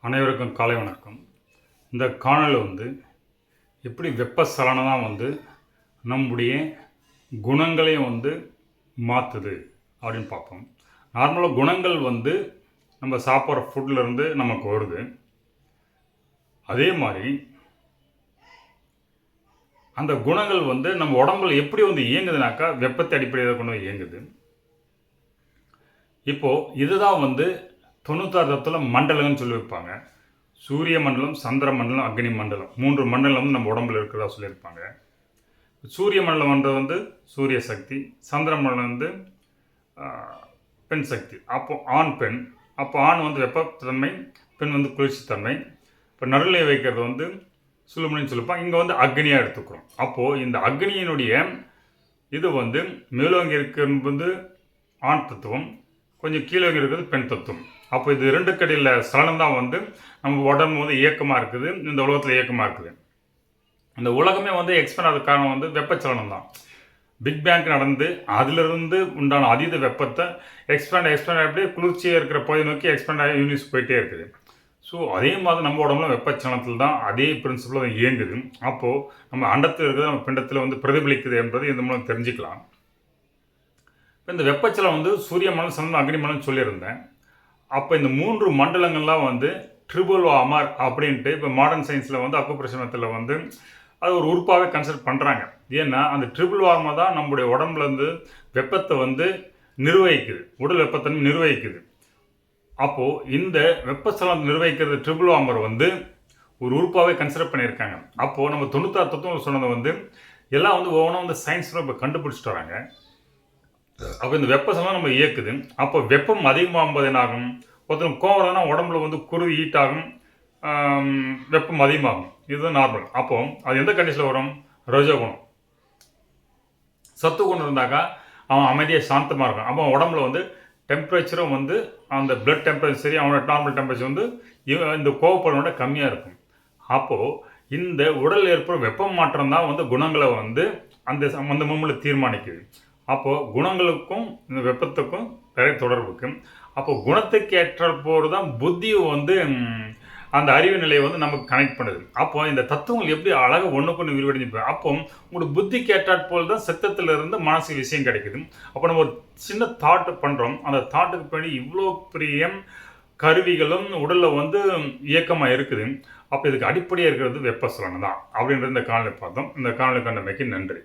அனைவருக்கும் காலை வணக்கம். இந்த காணொளியில் எப்படி வெப்பச்சலனம் நம்முடைய குணங்களையும் மாற்றுது அப்படின்னு பார்ப்போம். நார்மலாக குணங்கள் நம்ம சாப்பிட்ற ஃபுட்லேருந்து நமக்கு வருது. அதே மாதிரி அந்த குணங்கள் நம்ம உடம்புல எப்படி இயங்குதுனாக்கா வெப்பத்தை அடிப்படையில் கொண்டு இயங்குது. இப்போது இதுதான் 96 தத்துவ மண்டலம்னு சொல்லி வைப்பாங்க. சூரிய மண்டலம், சந்திர மண்டலம், அக்னி மண்டலம் 3 மண்டலம் நம்ம உடம்புல இருக்கிறதா சொல்லியிருப்பாங்க. சூரிய மண்டலம் சூரிய சக்தி, சந்திர மண்டலம் பெண் சக்தி. அப்போது ஆண் பெண். அப்போ ஆண் வெப்பத்தன்மை, பெண் குளிர்ச்சித்தன்மை. இப்போ நடுநிலை வைக்கிறது சுழுமுனைன்னு சொல்லிப்பாங்க. இங்கே அக்னியாக எடுத்துக்கிறோம். அப்போது இந்த அக்னியினுடைய இது மேலோங்கி இருக்கிறது ஆண் தத்துவம், கொஞ்சம் கீழே இருக்கிறது பெண் தத்துவம். அப்போ இது 2 கடையில் சலனம் தான் நம்ம உடம்பு இயக்கமாக இருக்குது. இந்த உலகத்தில் இயக்கமாக இருக்குது. இந்த உலகமே எக்ஸ்பேண்ட் ஆகிற காரணம் வெப்பச்சலனம் தான். பிக் பேங்க் நடந்து அதிலிருந்து உண்டான அதீத வெப்பத்தை எக்ஸ்பேண்ட் அப்படியே குளிர்ச்சியாக இருக்கிற பகுதி நோக்கி எக்ஸ்பேண்ட் ஆகி யூனிஸ் போயிட்டே இருக்குது. ஸோ அதே மாதிரி நம்ம உடம்புல வெப்பச்சலனத்தில் தான் அதே பிரின்சிபிள் இயங்குது. அப்போது நம்ம அண்டத்தில் இருக்கிறது நம்ம பிண்டத்தில் பிரதிபலிக்குது என்பது இந்த மூலம் தெரிஞ்சுக்கலாம். இப்போ இந்த வெப்பச்சலனம் சூரிய மண்டலம், சந்திரன், அக்னி மண்டலம் சொல்லியிருந்தேன். அப்போ இந்த 3 மண்டலங்கள்லாம் ட்ரிபிள் வார்மர் அப்படின்ட்டு இப்போ மாடர்ன் சயின்ஸில் அக்குப்ரெஷர் மெத்தடில் அது ஒரு உறுப்பாகவே கன்சிடர் பண்ணுறாங்க. ஏன்னா அந்த ட்ரிபிள் வார்மர் தான் நம்முடைய உடம்புலேருந்து வெப்பத்தை நிர்வகிக்குது, உடல் வெப்பத்தன்மை நிர்வகிக்குது. அப்போது இந்த வெப்பச்சலனம் நிர்வகிக்கிறது ட்ரிபிள் வார்மர் ஒரு உறுப்பாகவே கன்சிடர் பண்ணியிருக்காங்க. அப்போது நம்ம 96 தத்துவம் சொன்னது எல்லாம் ஒவ்வொன்றா சயின்ஸில் இப்போ கண்டுபிடிச்சிட்டு வராங்க. அப்போ இந்த வெப்பச்சலனம் நம்ம இயக்குது. அப்போ வெப்பம் அதிகமாகும்போது என்ன ஆகும்? ஒருத்தருக்கு கோவம்னா உடம்புல குருதி ஹீட் ஆகும், வெப்பம் அதிகமாகும். இதுதான் நார்மல். அப்போ அது எந்த கண்டிஷனில் வரும்? ரஜோகுணம். சத்து குணம் இருந்தாக்கா அவன் அமைதியாக சாந்தமாக இருக்கும். அப்போ உடம்புல டெம்பரேச்சரும் அந்த பிளட் டெம்பரேச்சர் சரி, அவனோட நார்மல் டெம்பரேச்சர் இந்த கோவப்படனோட கம்மியாக இருக்கும். அப்போது இந்த உடல் ஏற்படும் வெப்பம் மாற்றம் தான் குணங்களை அந்த மூமெண்ட்டில் தீர்மானிக்குது. அப்போது குணங்களுக்கும் இந்த வெப்பத்துக்கும் நிறைய தொடர்புக்கு. அப்போது குணத்துக்கு ஏற்றால் போது தான் புத்தியும் அந்த அறிவு நிலையை நமக்கு கனெக்ட் பண்ணுது. அப்போ இந்த தத்துவங்கள் எப்படி அழகாக ஒன்றுக்கு விரிவடைஞ்சு அப்போ உங்களுக்கு புத்திக்கு ஏற்றாற் போல் தான் சித்தத்திலிருந்து மனசுக்கு விஷயம் கிடைக்குது. அப்போ நம்ம ஒரு சின்ன தாட் பண்ணுறோம். அந்த தாட்டுக்கு பின்னாடி இவ்வளோ பெரிய கருவிகளும் உடலில் இயக்கமாக இருக்குது. அப்போ இதுக்கு அடிப்படையாக இருக்கிறது வெப்பச்சலனம் தான் அப்படின்ற இந்த காணொலி பார்த்தோம். இந்த காணொலி கண்டமைக்கு நன்றி.